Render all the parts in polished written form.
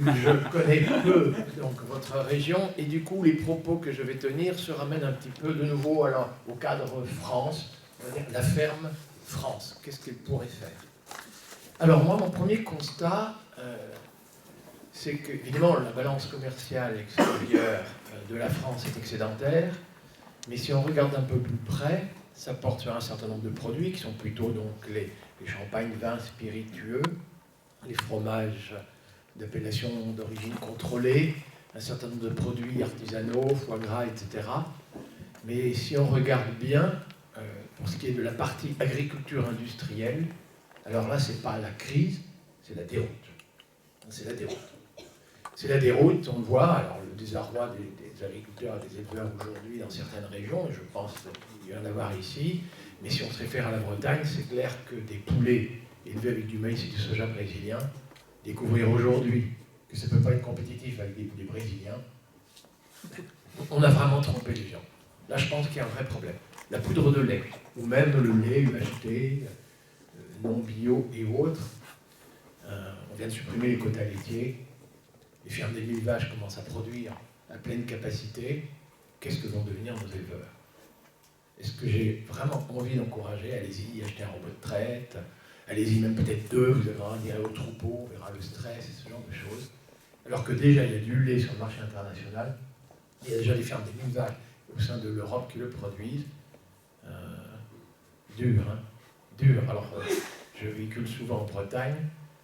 Je connais peu donc, votre région et du coup les propos que je vais tenir se ramènent un petit peu de nouveau alors, au cadre France, on va dire la ferme France. Qu'est-ce qu'elle pourrait faire? Alors moi, mon premier constat, c'est que évidemment la balance commerciale extérieure de la France est excédentaire, mais si on regarde un peu plus près, ça porte sur un certain nombre de produits qui sont plutôt donc les champagnes, vins spiritueux, les fromages d'appellation d'origine contrôlée, un certain nombre de produits artisanaux, foie gras, etc. Mais si on regarde bien, pour ce qui est de la partie agriculture industrielle, alors là, ce n'est pas la crise, c'est la déroute. C'est la déroute. C'est la déroute, on le voit, alors le désarroi des agriculteurs et des éleveurs aujourd'hui dans certaines régions, et je pense qu'il y en a avoir ici, mais si on se réfère à la Bretagne, c'est clair que des poulets élevés avec du maïs et du soja brésilien, découvrir aujourd'hui que ça ne peut pas être compétitif avec des Brésiliens, on a vraiment trompé les gens. Là, je pense qu'il y a un vrai problème. La poudre de lait, ou même le lait UHT, non bio et autres, on vient de supprimer les quotas laitiers, les fermes d'élevage commencent à produire à pleine capacité. Qu'est-ce que vont devenir nos éleveurs? Est-ce que j'ai vraiment envie d'encourager? Allez-y, achetez un robot de traite, allez-y même peut-être deux, vous avez un direct au troupeau, on verra le stress et ce genre de choses. Alors que déjà, il y a du lait sur le marché international, il y a déjà des fermes d'élevage au sein de l'Europe qui le produisent. Dur, hein? Dur. Alors, je véhicule souvent en Bretagne,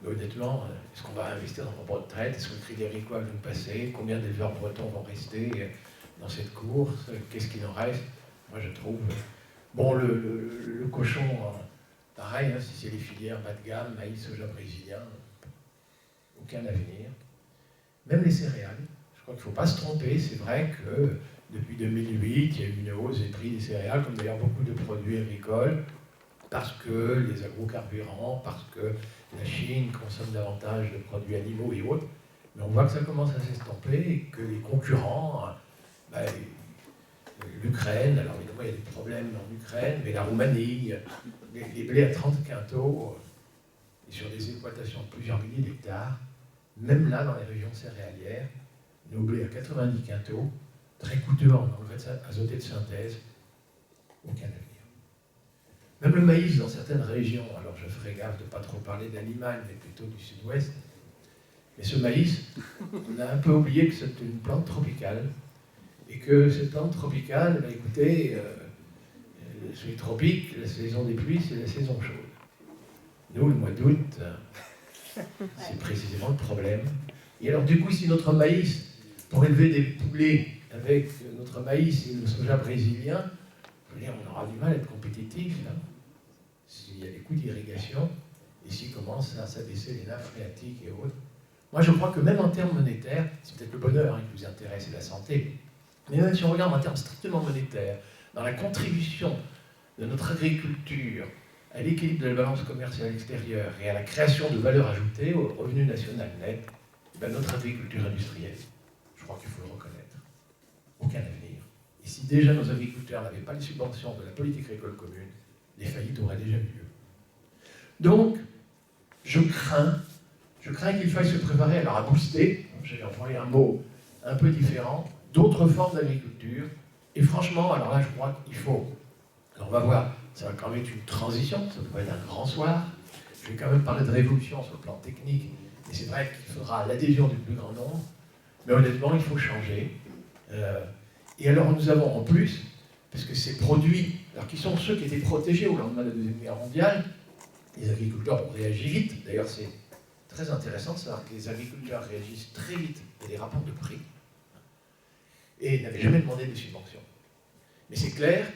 mais honnêtement, est-ce qu'on va investir dans un robot de traite? Est-ce que le Crédit Agricole va nous passer? Combien d'éleveurs bretons vont rester dans cette course? Qu'est-ce qu'il en reste? Moi, je trouve... Bon, le cochon... pareil, hein, si c'est les filières bas de gamme, maïs, soja brésilien, aucun avenir. Même les céréales, je crois qu'il ne faut pas se tromper, c'est vrai que depuis 2008, il y a eu une hausse des prix des céréales, comme d'ailleurs beaucoup de produits agricoles, parce que les agrocarburants, parce que la Chine consomme davantage de produits animaux et autres, mais on voit que ça commence à s'estomper et que les concurrents, l'Ukraine, alors évidemment il y a des problèmes en Ukraine, mais la Roumanie, les blés à 30 quintaux, et sur des exploitations de plusieurs milliers d'hectares, même là dans les régions céréalières, nos blés à 90 quintaux, très coûteux en engrais azotés de synthèse, aucun avenir. Même le maïs dans certaines régions, alors je ferai gaffe de ne pas trop parler d'Allemagne, mais plutôt du sud-ouest, mais ce maïs, on a un peu oublié que c'est une plante tropicale, et que cette plante tropicale, écoutez, sous les tropiques, la saison des pluies, c'est la saison chaude. Nous, le mois d'août, c'est précisément le problème. Et alors du coup, si notre maïs, pour élever des poulets avec notre maïs et le soja brésilien, je veux dire, on aura du mal à être compétitif. Hein. S'il y a des coûts d'irrigation, et s'il commence à s'abaisser les nappes phréatiques et autres. Moi, je crois que même en termes monétaires, c'est peut-être le bonheur qui vous intéresse et la santé, mais même si on regarde en termes strictement monétaires, dans la contribution de notre agriculture à l'équilibre de la balance commerciale extérieure et à la création de valeur ajoutée au revenu national net, notre agriculture industrielle, je crois qu'il faut le reconnaître, aucun avenir. Et si déjà nos agriculteurs n'avaient pas les subventions de la politique agricole commune, les faillites auraient déjà eu lieu. Donc, je crains qu'il faille se préparer alors à booster, j'ai employé un mot un peu différent, d'autres formes d'agriculture. Et franchement, alors là, je crois qu'il faut. Alors on va voir, ça va quand même être une transition, ça ne peut pas être un grand soir. Je vais quand même parler de révolution sur le plan technique, mais c'est vrai qu'il faudra l'adhésion du plus grand nombre. Mais honnêtement, il faut changer. Et alors nous avons en plus, parce que ces produits, alors qui sont ceux qui étaient protégés au lendemain de la Deuxième Guerre mondiale, les agriculteurs ont réagi vite. D'ailleurs, c'est très intéressant de savoir que les agriculteurs réagissent très vite à des rapports de prix et n'avaient jamais demandé des subventions. Mais c'est clair,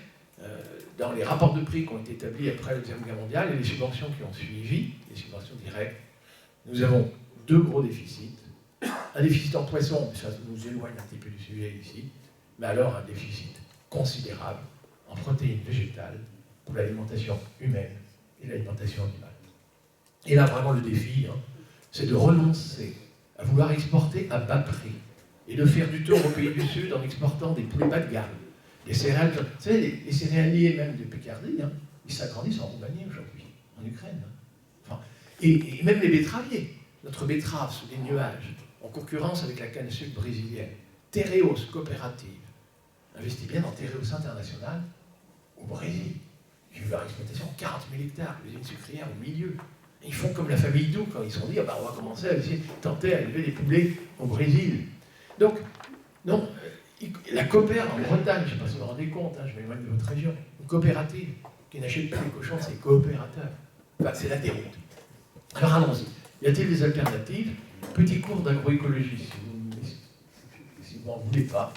dans les rapports de prix qui ont été établis après la Deuxième Guerre mondiale et les subventions qui ont suivi, les subventions directes, nous avons deux gros déficits. Un déficit en poisson, ça nous éloigne un petit peu du sujet ici, mais alors un déficit considérable en protéines végétales pour l'alimentation humaine et l'alimentation animale. Et là, vraiment, le défi, c'est de renoncer à vouloir exporter à bas prix et de faire du tort aux pays du Sud en exportant des poulets bas de gamme. Les céréales, vous savez, les céréaliers même de Picardie, ils s'agrandissent en Roumanie aujourd'hui, en Ukraine. Enfin, et même les betteraviers. Notre betterave sous les nuages, en concurrence avec la canne à sucre brésilienne. Tereos Coopérative investit bien dans Tereos International au Brésil. J'ai vu leur exploitation, 40 000 hectares, l'usine sucrière au milieu. Ils font comme la famille Doux quand ils se sont dit, ah ben on va commencer à essayer de tenter à élever des poulets au Brésil. Donc, non, la coopère en Bretagne, je ne sais pas si vous vous rendez compte, hein, je m'éloigne de votre région, une coopérative qui n'achète pas les cochons, c'est coopérateurs. Enfin, c'est la déroute. Alors allons-y. Y a-t-il des alternatives? Petit cours d'agroécologie, si vous n'en voulez pas,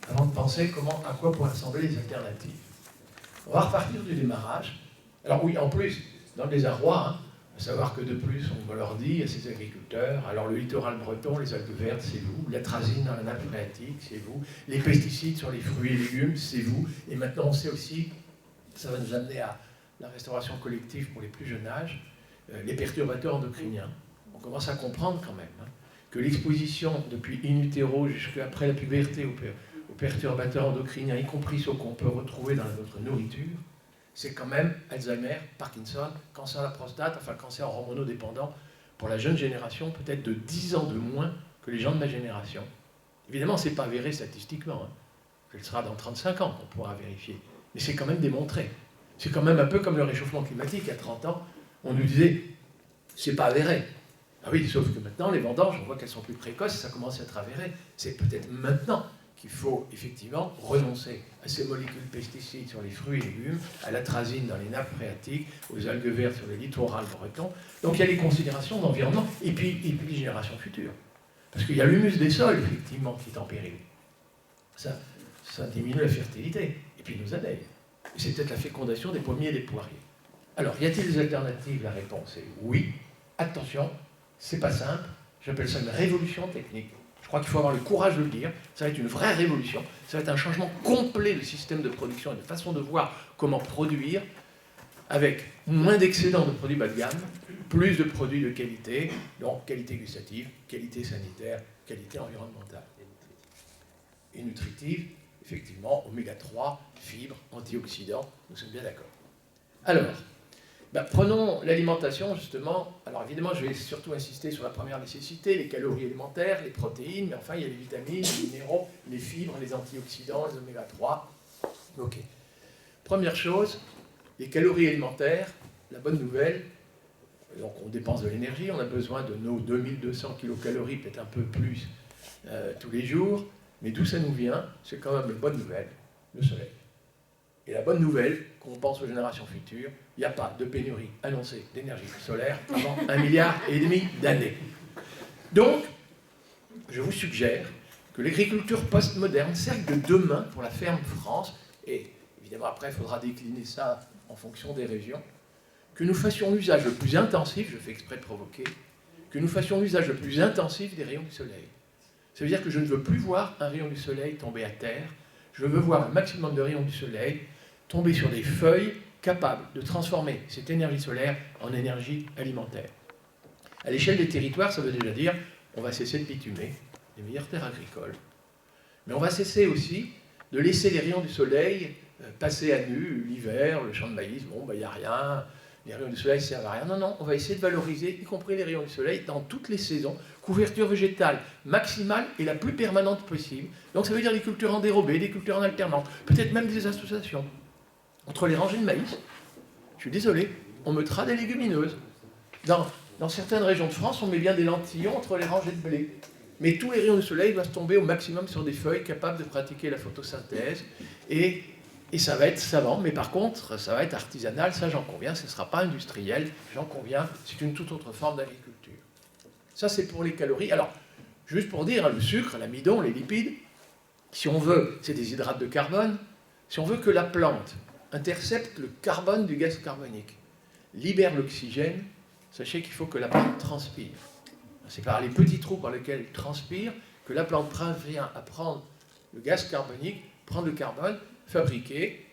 avant de penser à quoi pourraient ressembler les alternatives. On va repartir du démarrage. Alors oui, en plus, dans le désarroi, hein, à savoir que de plus, on leur dit à ces agriculteurs, alors le littoral breton, les algues vertes, c'est vous, l'atrazine dans la nappe phréatique, c'est vous, les pesticides sur les fruits et légumes, c'est vous, et maintenant on sait aussi, ça va nous amener à la restauration collective pour les plus jeunes âges, les perturbateurs endocriniens. On commence à comprendre quand même hein, que l'exposition depuis in utero jusqu'après la puberté aux perturbateurs endocriniens, y compris ceux qu'on peut retrouver dans notre nourriture, c'est quand même Alzheimer, Parkinson, cancer de la prostate, enfin cancer hormonodépendant, pour la jeune génération, peut-être de 10 ans de moins que les gens de ma génération. Évidemment, ce n'est pas avéré statistiquement. Hein. Ce sera dans 35 ans qu'on pourra vérifier. Mais c'est quand même démontré. C'est quand même un peu comme le réchauffement climatique. À 30 ans, on nous disait, c'est pas avéré. Ah oui, sauf que maintenant, les vendanges, on voit qu'elles sont plus précoces, ça commence à être avéré. C'est peut-être maintenant qu'il faut effectivement renoncer à ces molécules pesticides sur les fruits et légumes, à l'atrazine dans les nappes phréatiques, aux algues vertes sur les littorales bretons. Donc il y a les considérations d'environnement et puis les générations futures. Parce qu'il y a l'humus des sols, effectivement, qui est en péril. Ça diminue la fertilité. Et puis nos abeilles. Et c'est peut-être la fécondation des pommiers et des poiriers. Alors, y a-t-il des alternatives? La réponse est oui. Attention, c'est pas simple. J'appelle ça une révolution technique. Je crois qu'il faut avoir le courage de le dire. Ça va être une vraie révolution. Ça va être un changement complet du système de production et de façon de voir comment produire avec moins d'excédents de produits bas de gamme, plus de produits de qualité, donc qualité gustative, qualité sanitaire, qualité environnementale. Et nutritive, effectivement, oméga 3, fibres, antioxydants, nous sommes bien d'accord. Alors, prenons l'alimentation, justement. Alors évidemment, je vais surtout insister sur la première nécessité, les calories alimentaires, les protéines, mais enfin, il y a les vitamines, les minéraux, les fibres, les antioxydants, les oméga 3. Ok. Première chose, les calories alimentaires, la bonne nouvelle, donc on dépense de l'énergie, on a besoin de nos 2200 kilocalories, peut-être un peu plus, tous les jours, mais d'où ça nous vient? C'est quand même une bonne nouvelle, le soleil. Et la bonne nouvelle, qu'on pense aux générations futures, il n'y a pas de pénurie annoncée d'énergie solaire avant 1,5 milliard d'années. Donc, je vous suggère que l'agriculture postmoderne serve de demain pour la ferme France, et évidemment après il faudra décliner ça en fonction des régions, que nous fassions l'usage le plus intensif, je fais exprès de provoquer, que nous fassions l'usage le plus intensif des rayons du soleil. Ça veut dire que je ne veux plus voir un rayon du soleil tomber à terre, je veux voir un maximum de rayons du soleil tomber sur des feuilles capables de transformer cette énergie solaire en énergie alimentaire. À l'échelle des territoires, ça veut déjà dire on va cesser de bitumer les meilleures terres agricoles, mais on va cesser aussi de laisser les rayons du soleil passer à nu l'hiver, le champ de maïs, bon, il n'y a rien, les rayons du soleil ne servent à rien. Non, non, on va essayer de valoriser, y compris les rayons du soleil, dans toutes les saisons, couverture végétale maximale et la plus permanente possible. Donc ça veut dire des cultures en dérobé, des cultures en alternance, peut-être même des associations. Entre les rangées de maïs, je suis désolé, on mettra des légumineuses. Dans certaines régions de France, on met bien des lentillons entre les rangées de blé. Mais tous les rayons du soleil doivent tomber au maximum sur des feuilles capables de pratiquer la photosynthèse. Et ça va être savant, mais par contre, ça va être artisanal, ça j'en conviens, ce ne sera pas industriel, j'en conviens, c'est une toute autre forme d'agriculture. Ça c'est pour les calories. Alors, juste pour dire, le sucre, l'amidon, les lipides, si on veut, c'est des hydrates de carbone, si on veut que la plante intercepte le carbone du gaz carbonique, libère l'oxygène, sachez qu'il faut que la plante transpire. C'est par les petits trous par lesquels elle transpire que la plante parvient à prendre le gaz carbonique, prendre le carbone, fabriquer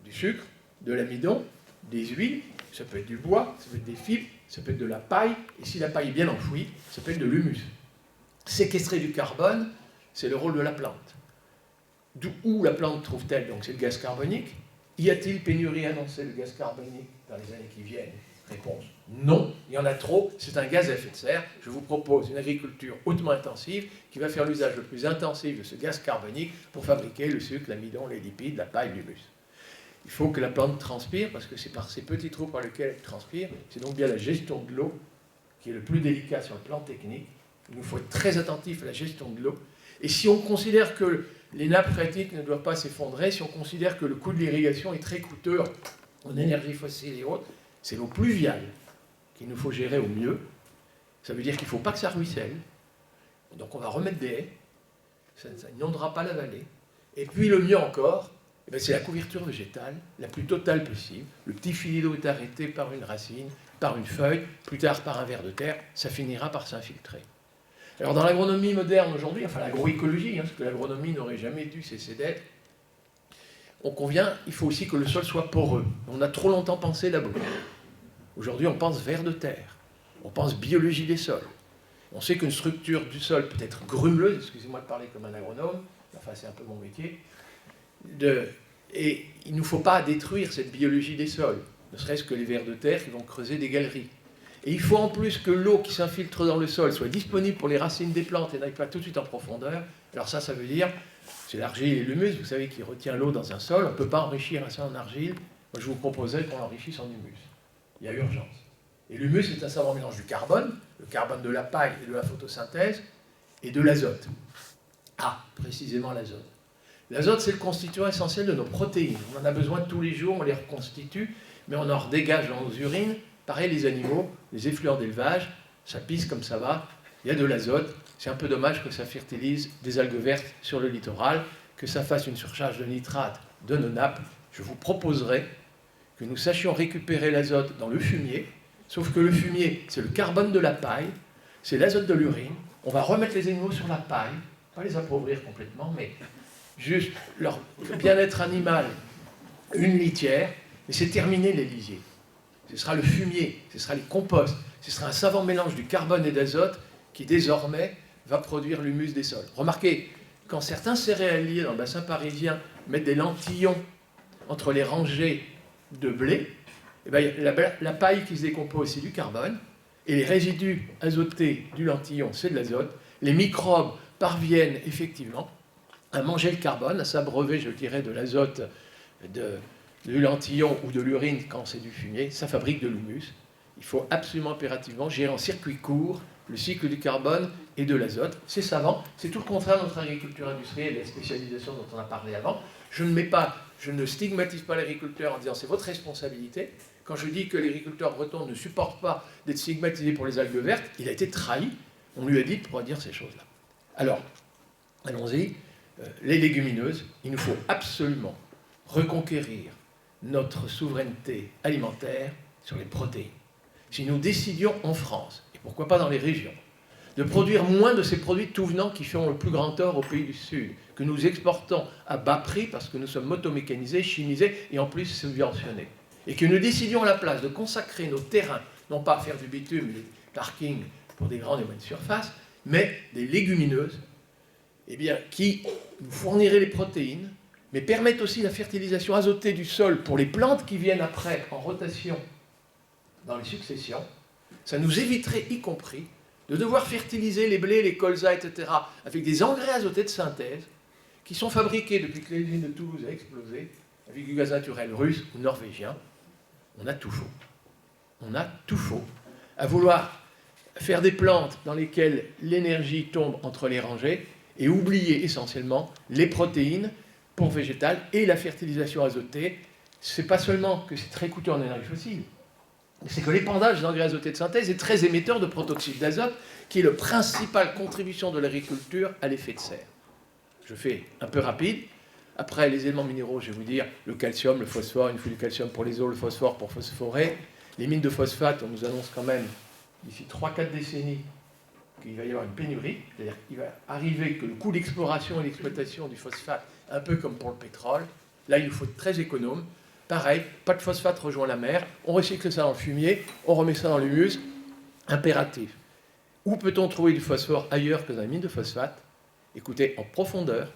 du sucre, de l'amidon, des huiles, ça peut être du bois, ça peut être des fibres, ça peut être de la paille, et si la paille est bien enfouie, ça peut être de l'humus. Séquestrer du carbone, c'est le rôle de la plante. Où la plante trouve-t-elle? Donc c'est le gaz carbonique. Y a-t-il pénurie annoncée de gaz carbonique dans les années qui viennent? Réponse, non, il y en a trop, c'est un gaz à effet de serre. Je vous propose une agriculture hautement intensive qui va faire l'usage le plus intensif de ce gaz carbonique pour fabriquer le sucre, l'amidon, les lipides, la paille, l'humus. Il faut que la plante transpire, parce que c'est par ces petits trous par lesquels elle transpire. C'est donc bien la gestion de l'eau qui est le plus délicat sur le plan technique. Il nous faut être très attentif à la gestion de l'eau. Et si on considère que les nappes phréatiques ne doivent pas s'effondrer, si on considère que le coût de l'irrigation est très coûteux en énergie fossile et autres, c'est l'eau pluviale qu'il nous faut gérer au mieux. Ça veut dire qu'il ne faut pas que ça ruisselle. Donc on va remettre des haies. Ça n'inondera pas la vallée. Et puis le mieux encore, eh c'est la couverture végétale la plus totale possible. Le petit filet d'eau est arrêté par une racine, par une feuille, plus tard par un ver de terre. Ça finira par s'infiltrer. Alors dans l'agronomie moderne aujourd'hui, enfin l'agroécologie, parce que l'agronomie n'aurait jamais dû cesser d'être, on convient, il faut aussi que le sol soit poreux. On a trop longtemps pensé d'abord. Aujourd'hui, on pense vers de terre. On pense biologie des sols. On sait qu'une structure du sol peut être grumeleuse, excusez-moi de parler comme un agronome, enfin c'est un peu mon métier, et il ne nous faut pas détruire cette biologie des sols, ne serait-ce que les vers de terre qui vont creuser des galeries. Et il faut en plus que l'eau qui s'infiltre dans le sol soit disponible pour les racines des plantes et n'aille pas tout de suite en profondeur. Alors ça veut dire, c'est l'argile et l'humus, vous savez, qui retient l'eau dans un sol. On ne peut pas enrichir ça en argile. Moi, je vous proposais qu'on l'enrichisse en humus. Il y a urgence. Et l'humus est un savant mélange du carbone, le carbone de la paille et de la photosynthèse, et de l'azote. Ah, précisément l'azote. L'azote, c'est le constituant essentiel de nos protéines. On en a besoin tous les jours, on les reconstitue, mais on en redégage dans nos urines. Pareil, les animaux, les effluents d'élevage, ça pisse comme ça va, il y a de l'azote. C'est un peu dommage que ça fertilise des algues vertes sur le littoral, que ça fasse une surcharge de nitrate de nos nappes. Je vous proposerai que nous sachions récupérer l'azote dans le fumier, sauf que le fumier, c'est le carbone de la paille, c'est l'azote de l'urine. On va remettre les animaux sur la paille, pas les appauvrir complètement, mais juste leur bien-être animal, une litière, et c'est terminé les lisiers. Ce sera le fumier, ce sera les composts, ce sera un savant mélange du carbone et d'azote qui désormais va produire l'humus des sols. Remarquez, quand certains céréaliers dans le bassin parisien mettent des lentillons entre les rangées de blé, eh bien, la paille qui se décompose, c'est du carbone, et les résidus azotés du lentillon, c'est de l'azote. Les microbes parviennent effectivement à manger le carbone, à s'abreuver, je dirais, de l'azote du lentillon ou de l'urine quand c'est du fumier. Ça fabrique de l'humus. Il faut absolument impérativement gérer en circuit court le cycle du carbone et de l'azote. C'est savant, c'est tout le contraire de notre agriculture industrielle et la spécialisation dont on a parlé avant. Je ne stigmatise pas l'agriculteur en disant c'est votre responsabilité. Quand je dis que l'agriculteur breton ne supporte pas d'être stigmatisé pour les algues vertes, il a été trahi. On lui a dit de pouvoir dire ces choses-là. Alors, allons-y. Les légumineuses, il nous faut absolument reconquérir notre souveraineté alimentaire sur les protéines. Si nous décidions en France, et pourquoi pas dans les régions, de produire moins de ces produits tout venant qui font le plus grand tort aux pays du Sud, que nous exportons à bas prix parce que nous sommes motomécanisés, chimisés et en plus subventionnés, et que nous décidions à la place de consacrer nos terrains, non pas à faire du bitume, des parkings pour des grandes et moyennes surfaces, mais des légumineuses, eh bien, qui nous fourniraient les protéines, mais permettent aussi la fertilisation azotée du sol pour les plantes qui viennent après en rotation dans les successions. Ça nous éviterait, y compris, de devoir fertiliser les blés, les colzas, etc., avec des engrais azotés de synthèse qui sont fabriqués depuis que l'usine de Toulouse a explosé, avec du gaz naturel russe ou norvégien. On a tout faux. On a tout faux. À vouloir faire des plantes dans lesquelles l'énergie tombe entre les rangées et oublier essentiellement les protéines pour végétales et la fertilisation azotée. C'est pas seulement que c'est très coûteux en énergie fossile, c'est que l'épandage d'engrais azotés de synthèse est très émetteur de protoxyde d'azote, qui est la principale contribution de l'agriculture à l'effet de serre. Je fais un peu rapide. Après, les éléments minéraux, je vais vous dire le calcium, le phosphore, il nous faut du calcium pour les eaux, le phosphore pour phosphorer. Les mines de phosphate, on nous annonce quand même, d'ici 3-4 décennies, qu'il va y avoir une pénurie. C'est-à-dire qu'il va arriver que le coût d'exploration et d'exploitation du phosphate, un peu comme pour le pétrole, là, il nous faut être très économe. Pareil, pas de phosphate rejoint la mer, on recycle ça dans le fumier, on remet ça dans l'humus, impératif. Où peut-on trouver du phosphore ailleurs que dans les mines de phosphate? Écoutez, en profondeur,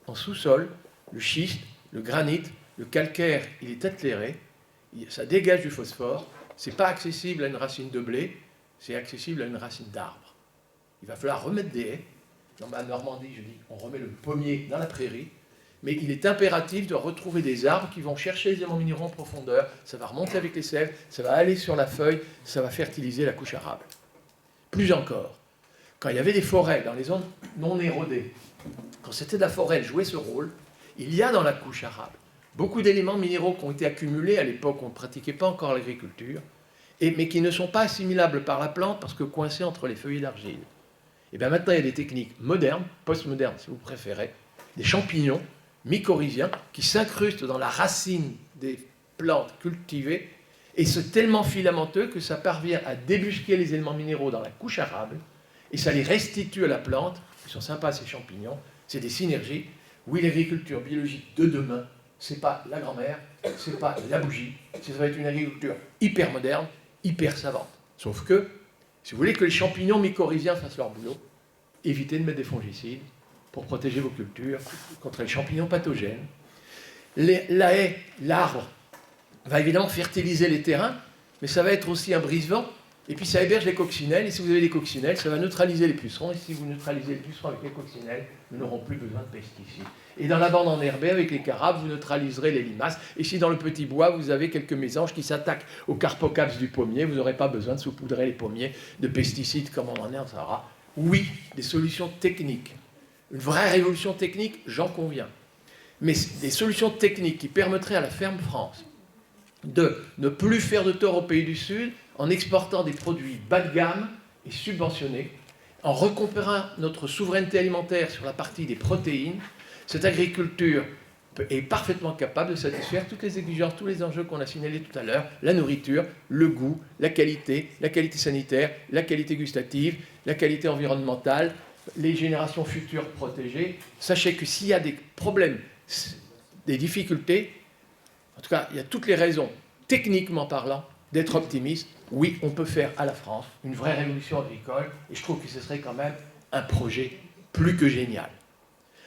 en sous-sol, le schiste, le granit, le calcaire, il est éclairé, ça dégage du phosphore, c'est pas accessible à une racine de blé, c'est accessible à une racine d'arbre. Il va falloir remettre des haies. Dans ma Normandie, je dis, on remet le pommier dans la prairie, mais il est impératif de retrouver des arbres qui vont chercher les éléments minéraux en profondeur, ça va remonter avec les sèves, ça va aller sur la feuille, ça va fertiliser la couche arable. Plus encore, quand il y avait des forêts dans les zones non érodées, quand c'était de la forêt, elle jouait ce rôle, il y a dans la couche arable beaucoup d'éléments minéraux qui ont été accumulés à l'époque où on ne pratiquait pas encore l'agriculture, mais qui ne sont pas assimilables par la plante parce que coincés entre les feuillets d'argile. Et bien maintenant, il y a des techniques modernes, postmodernes si vous préférez, des champignons mycorhiziens qui s'incrustent dans la racine des plantes cultivées et c'est tellement filamenteux que ça parvient à débusquer les éléments minéraux dans la couche arable et ça les restitue à la plante. Ils sont sympas ces champignons, c'est des synergies. Oui, l'agriculture biologique de demain, c'est pas la grand-mère, c'est pas la bougie, ça va être une agriculture hyper moderne, hyper savante. Sauf que, si vous voulez que les champignons mycorhiziens fassent leur boulot, évitez de mettre des fongicides pour protéger vos cultures contre les champignons pathogènes. La haie, l'arbre, va évidemment fertiliser les terrains, mais ça va être aussi un brise-vent, et puis ça héberge les coccinelles, et si vous avez des coccinelles, ça va neutraliser les pucerons, et si vous neutralisez les pucerons avec les coccinelles, nous n'aurons plus besoin de pesticides. Et dans la bande enherbée, avec les carabes, vous neutraliserez les limaces, et si dans le petit bois, vous avez quelques mésanges qui s'attaquent aux carpocaps du pommier, vous n'aurez pas besoin de saupoudrer les pommiers de pesticides comme on en est en Sahara. Oui, des solutions techniques. Une vraie révolution technique, j'en conviens. Mais des solutions techniques qui permettraient à la ferme France de ne plus faire de tort aux pays du Sud en exportant des produits bas de gamme et subventionnés, en récupérant notre souveraineté alimentaire sur la partie des protéines. Cette agriculture est parfaitement capable de satisfaire toutes les exigences, tous les enjeux qu'on a signalés tout à l'heure, la nourriture, le goût, la qualité sanitaire, la qualité gustative, la qualité environnementale, les générations futures protégées. Sachez que s'il y a des problèmes, des difficultés, en tout cas, il y a toutes les raisons, techniquement parlant, d'être optimiste. Oui, on peut faire à la France une vraie révolution agricole, et je trouve que ce serait quand même un projet plus que génial.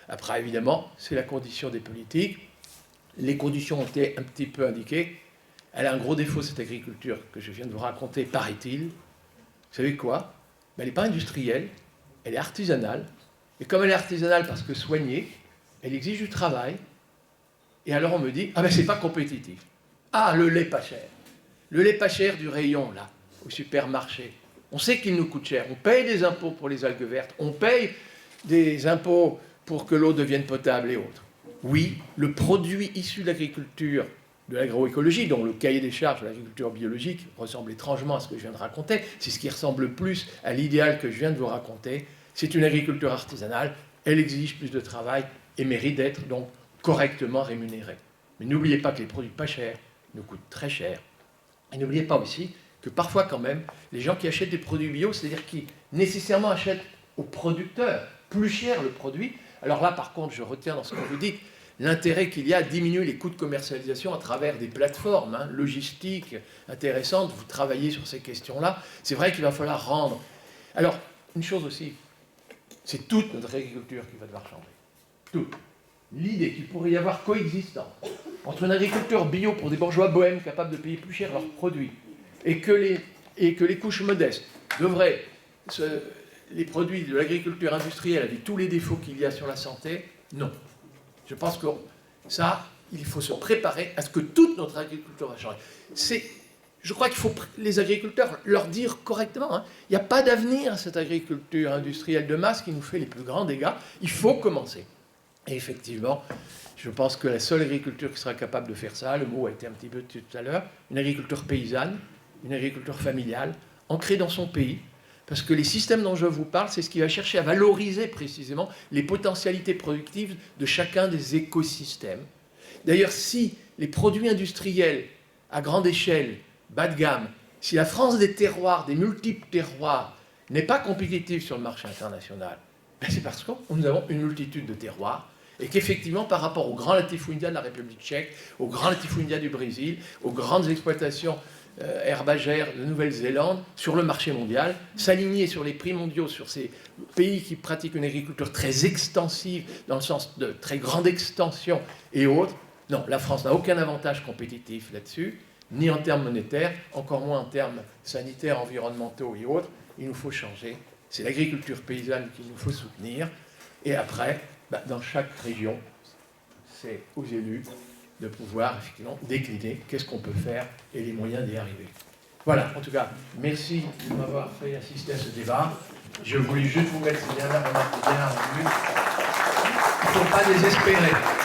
Après, évidemment, c'est la condition des politiques. Les conditions ont été un petit peu indiquées. Elle a un gros défaut, cette agriculture que je viens de vous raconter, paraît-il. Vous savez quoi? Elle n'est pas industrielle, elle est artisanale. Et comme elle est artisanale parce que soignée, elle exige du travail. Et alors on me dit, ah ben c'est pas compétitif. Ah, le lait pas cher. Le lait pas cher du rayon, là, au supermarché. On sait qu'il nous coûte cher. On paye des impôts pour les algues vertes. On paye des impôts pour que l'eau devienne potable et autres. Oui, le produit issu de l'agriculture, de l'agroécologie, dont le cahier des charges de l'agriculture biologique ressemble étrangement à ce que je viens de raconter, c'est ce qui ressemble le plus à l'idéal que je viens de vous raconter, c'est une agriculture artisanale, elle exige plus de travail et mérite d'être donc correctement rémunérée. Mais n'oubliez pas que les produits pas chers nous coûtent très cher. Et n'oubliez pas aussi que parfois quand même, les gens qui achètent des produits bio, c'est-à-dire qui nécessairement achètent aux producteurs plus cher le produit. Alors là, par contre, je retiens dans ce que vous dites l'intérêt qu'il y a à diminuer les coûts de commercialisation à travers des plateformes logistiques intéressantes. Vous travaillez sur ces questions-là. C'est vrai qu'il va falloir rendre. Alors, une chose aussi, c'est toute notre agriculture qui va devoir changer. Toute. L'idée qu'il pourrait y avoir coexistence entre une agriculture bio pour des bourgeois bohèmes capables de payer plus cher leurs produits et que les couches modestes devraient les produits de l'agriculture industrielle avec tous les défauts qu'il y a sur la santé, non. Je pense que ça, il faut se préparer à ce que toute notre agriculture va changer. Je crois qu'il faut les agriculteurs leur dire correctement, il n'y a pas d'avenir à cette agriculture industrielle de masse qui nous fait les plus grands dégâts. Il faut commencer. Et effectivement, je pense que la seule agriculture qui sera capable de faire ça, le mot a été un petit peu tout à l'heure, une agriculture paysanne, une agriculture familiale, ancrée dans son pays, parce que les systèmes dont je vous parle, c'est ce qui va chercher à valoriser précisément les potentialités productives de chacun des écosystèmes. D'ailleurs, si les produits industriels à grande échelle, bas de gamme, si la France des terroirs, des multiples terroirs, n'est pas compétitive sur le marché international, c'est parce que nous avons une multitude de terroirs et qu'effectivement, par rapport aux grands latifundia de la République tchèque, aux grands latifundia du Brésil, aux grandes exploitations herbagères de Nouvelle-Zélande, sur le marché mondial, s'aligner sur les prix mondiaux, sur ces pays qui pratiquent une agriculture très extensive, dans le sens de très grande extension et autres, non, la France n'a aucun avantage compétitif là-dessus, ni en termes monétaires, encore moins en termes sanitaires, environnementaux et autres. Il nous faut changer. C'est l'agriculture paysanne qu'il nous faut soutenir. Et après, dans chaque région, c'est aux élus de pouvoir effectivement décliner qu'est-ce qu'on peut faire et les moyens d'y arriver. Voilà, en tout cas, merci de m'avoir fait assister à ce débat. Je voulais juste vous mettre ces dernières remarques bien revues. Il ne faut pas désespérer.